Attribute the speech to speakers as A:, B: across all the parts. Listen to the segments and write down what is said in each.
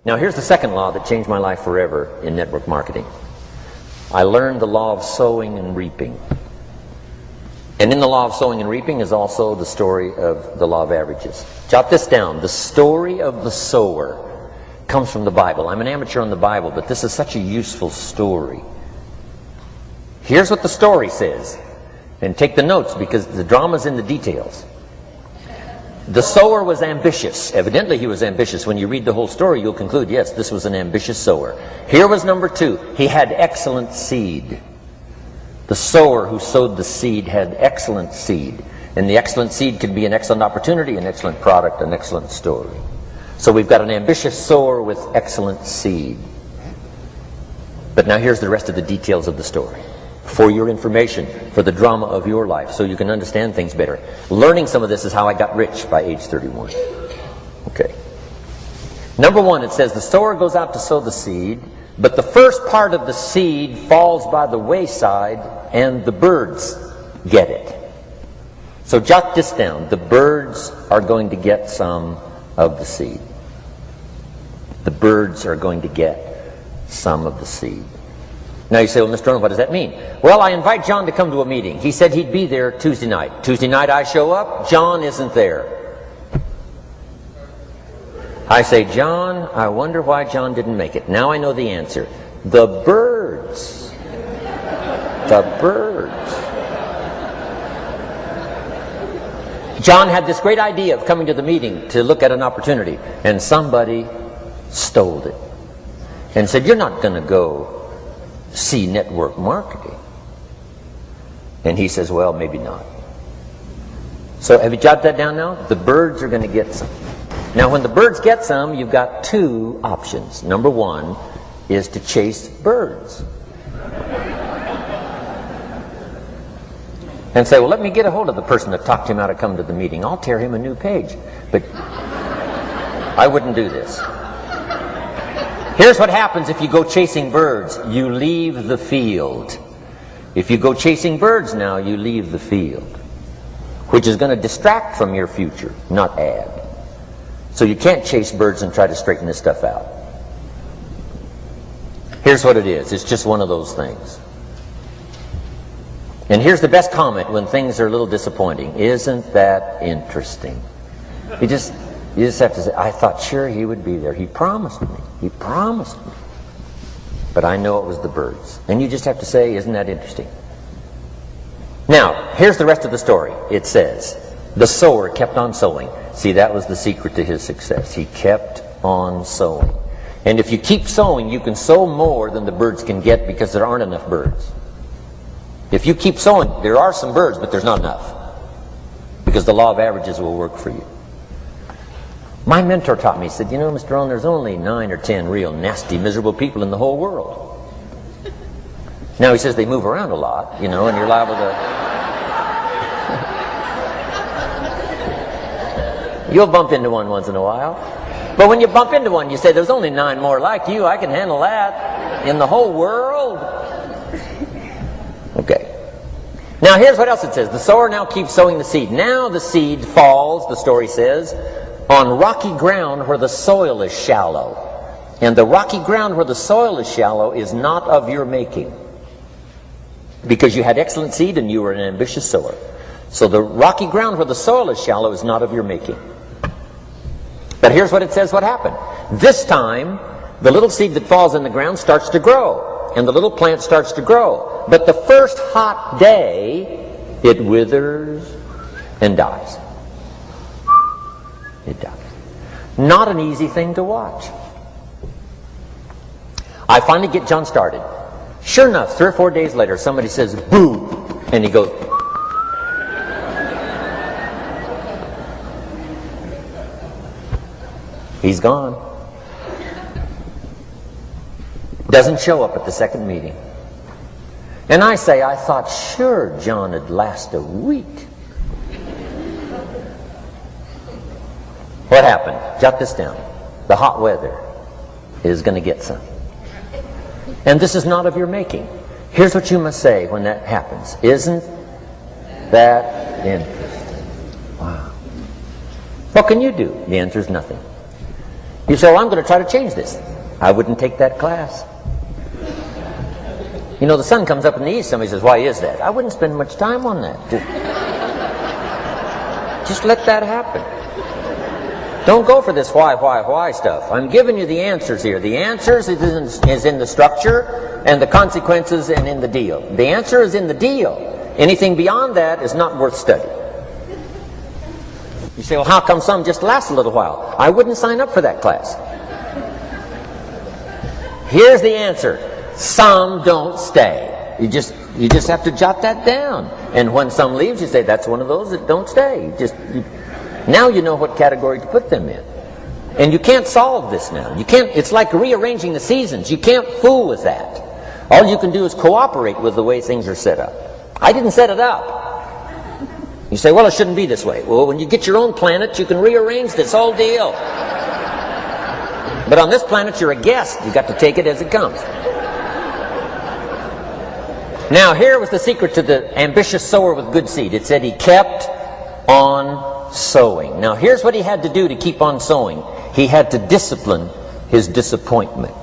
A: Now here's the second law that changed my life forever in network marketing. I learned the law of sowing and reaping. And in the law of sowing and reaping is also the story of the law of averages. Jot this down. The story of the sower comes from the Bible. I'm an amateur on the Bible, but this is such a useful story. Here's what the story says. And take the notes, because the drama's in the details. The sower was ambitious. Evidently he was ambitious. When you read the whole story, you'll conclude, yes, this was an ambitious sower. Here was number two. He had excellent seed. The sower who sowed the seed had excellent seed. And the excellent seed could be an excellent opportunity, an excellent product, an excellent story. So we've got an ambitious sower with excellent seed. But now here's the rest of the details of the story. For your information, for the drama of your life, so you can understand things better. Learning some of this is how I got rich by age 31. Okay. Number one, it says the sower goes out to sow the seed, but the first part of the seed falls by the wayside and the birds get it. So jot this down. The birds are going to get some of the seed. The birds are going to get some of the seed. Now you say, well, Mr. Arnold, what does that mean? Well, I invite John to come to a meeting. He said he'd be there Tuesday night. Tuesday night I show up, John isn't there. I say, John, I wonder why John didn't make it. Now I know the answer. The birds. The birds. John had this great idea of coming to the meeting to look at an opportunity, and somebody stole it and said, you're not going to go see network marketing. And he says, well, maybe not. So have you jotted that down now? The birds are going to get some. Now when the birds get some, you've got two options. Number one is to chase birds. And say, well, let me get a hold of the person that talked him out of coming to the meeting. I'll tear him a new page. But I wouldn't do this. Here's what happens if you go chasing birds. You leave the field. If you go chasing birds now, you leave the field, which is going to distract from your future, not add. So you can't chase birds and try to straighten this stuff out. Here's what it is. It's just one of those things. And here's the best comment when things are a little disappointing. Isn't that interesting? You just have to say, I thought sure he would be there. He promised me. He promised me. But I know it was the birds. And you just have to say, isn't that interesting? Now, here's the rest of the story. It says, the sower kept on sowing. See, that was the secret to his success. He kept on sowing. And if you keep sowing, you can sow more than the birds can get because there aren't enough birds. If you keep sowing, there are some birds, but there's not enough. Because the law of averages will work for you. My mentor taught me, he said, you know, Mr. Owen, there's only 9 or 10 real nasty, miserable people in the whole world. Now he says they move around a lot, you know, and you're liable to... You'll bump into one once in a while. But when you bump into one, you say, there's only 9 more like you. I can handle that. In the whole world. Okay. Now here's what else it says. The sower now keeps sowing the seed. Now the seed falls, the story says, on rocky ground where the soil is shallow. And the rocky ground where the soil is shallow is not of your making. Because you had excellent seed and you were an ambitious sower. So the rocky ground where the soil is shallow is not of your making. But here's what it says what happened. This time, the little seed that falls in the ground starts to grow. And the little plant starts to grow. But the first hot day, it withers and dies. It dies. Not an easy thing to watch. I finally get John started. Sure enough, 3 or 4 days later, somebody says, boo! And he goes... He's gone. Doesn't show up at the second meeting. And I say, I thought sure John would last a week. What happened? Jot this down. The hot weather is going to get some. And this is not of your making. Here's what you must say when that happens. Isn't that interesting? Wow. What can you do? The answer is nothing. You say, well, I'm going to try to change this. I wouldn't take that class. You know, the sun comes up in the east. Somebody says, why is that? I wouldn't spend much time on that. Just let that happen. Don't go for this why stuff. I'm giving you the answers here. The answers is in the structure, and the consequences and in the deal. The answer is in the deal. Anything beyond that is not worth study. You say, well, how come some just last a little while? I wouldn't sign up for that class. Here's the answer. Some don't stay. You just have to jot that down. And when some leaves, you say, that's one of those that don't stay. Now you know what category to put them in. And you can't solve this now. You can't. It's like rearranging the seasons. You can't fool with that. All you can do is cooperate with the way things are set up. I didn't set it up. You say, well, it shouldn't be this way. Well, when you get your own planet, you can rearrange this whole deal. But on this planet, you're a guest. You've got to take it as it comes. Now, here was the secret to the ambitious sower with good seed. It said he kept on sowing. Now, here's what he had to do to keep on sowing. He had to discipline his disappointment.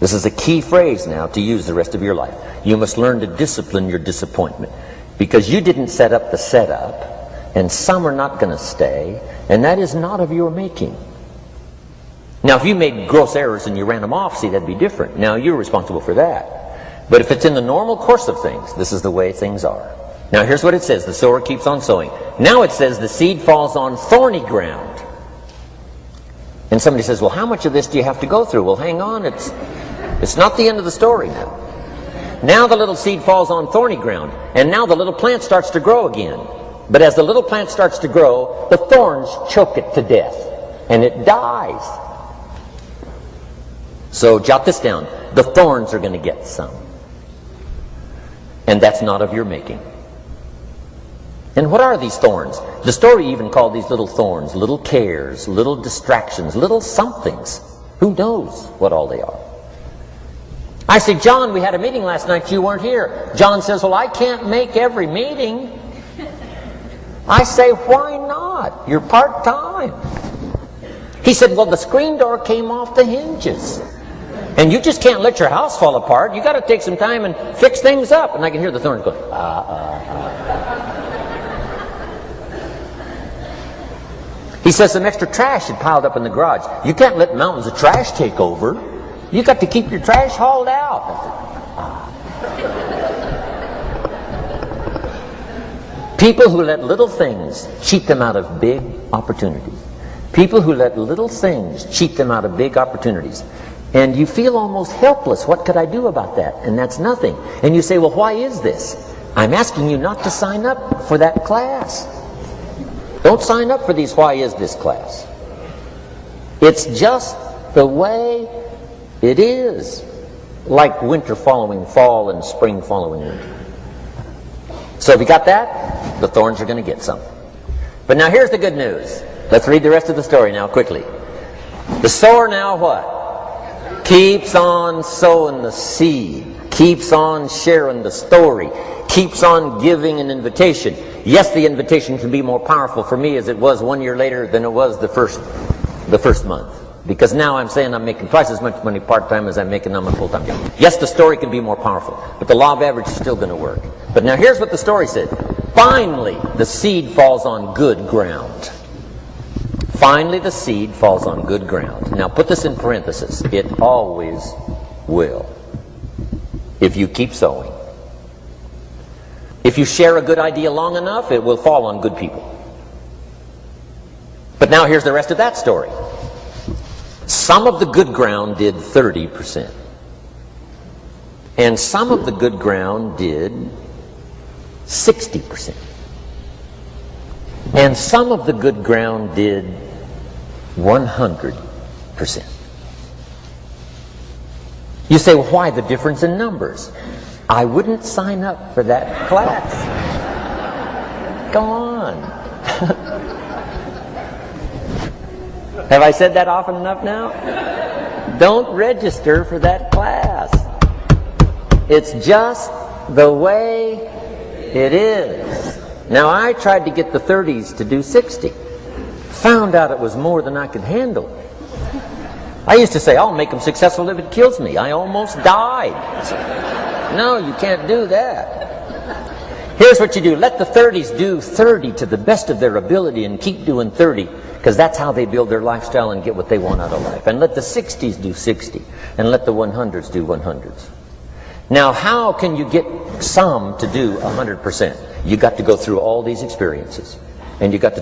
A: This is a key phrase now to use the rest of your life. You must learn to discipline your disappointment. Because you didn't set up the setup, and some are not going to stay, and that is not of your making. Now, if you made gross errors and you ran them off, see, that'd be different. Now, you're responsible for that. But if it's in the normal course of things, this is the way things are. Now, here's what it says. The sower keeps on sowing. Now it says the seed falls on thorny ground. And somebody says, well, how much of this do you have to go through? Well, hang on. It's not the end of the story now. Now the little seed falls on thorny ground, and now the little plant starts to grow again. But as the little plant starts to grow, the thorns choke it to death, and it dies. So jot this down. The thorns are going to get some. And that's not of your making. And what are these thorns? The story even called these little thorns, little cares, little distractions, little somethings. Who knows what all they are? I say, John, we had a meeting last night. You weren't here. John says, well, I can't make every meeting. I say, why not? You're part-time. He said, well, the screen door came off the hinges. And you just can't let your house fall apart. You got to take some time and fix things up. And I can hear the thorns going, He says some extra trash had piled up in the garage. You can't let mountains of trash take over. You got to keep your trash hauled out. People who let little things cheat them out of big opportunities. People who let little things cheat them out of big opportunities. And you feel almost helpless. What could I do about that? And that's nothing. And you say, well, why is this? I'm asking you not to sign up for that class. Don't sign up for these why is this class. It's just the way it is, like winter following fall and spring following winter. So if you got that, the thorns are going to get some. But now here's the good news. Let's read the rest of the story now quickly. The sower now what? Keeps on sowing the seed. Keeps on sharing the story. Keeps on giving an invitation. Yes, the invitation can be more powerful for me as it was 1 year later than it was the first month. Because now I'm saying I'm making twice as much money part-time as I'm making on my full-time job. Yes, the story can be more powerful, but the law of average is still going to work. But now here's what the story said. Finally, the seed falls on good ground. Finally, the seed falls on good ground. Now put this in parentheses. It always will. If you keep sowing. If you share a good idea long enough, it will fall on good people. But now here's the rest of that story. Some of the good ground did 30%. And some of the good ground did 60%. And some of the good ground did 100%. You say, well, why the difference in numbers? I wouldn't sign up for that class. Come on. Have I said that often enough now? Don't register for that class. It's just the way it is. Now, I tried to get the 30s to do 60. Found found out it was more than I could handle. I used to say, I'll make them successful if it kills me. I almost died. No, you can't do that. Here's what you do. Let the 30s do 30 to the best of their ability and keep doing 30, because that's how they build their lifestyle and get what they want out of life. And let the 60s do 60, and let the 100s do 100s. Now, how can you get some to do 100%? You got to go through all these experiences, and you got to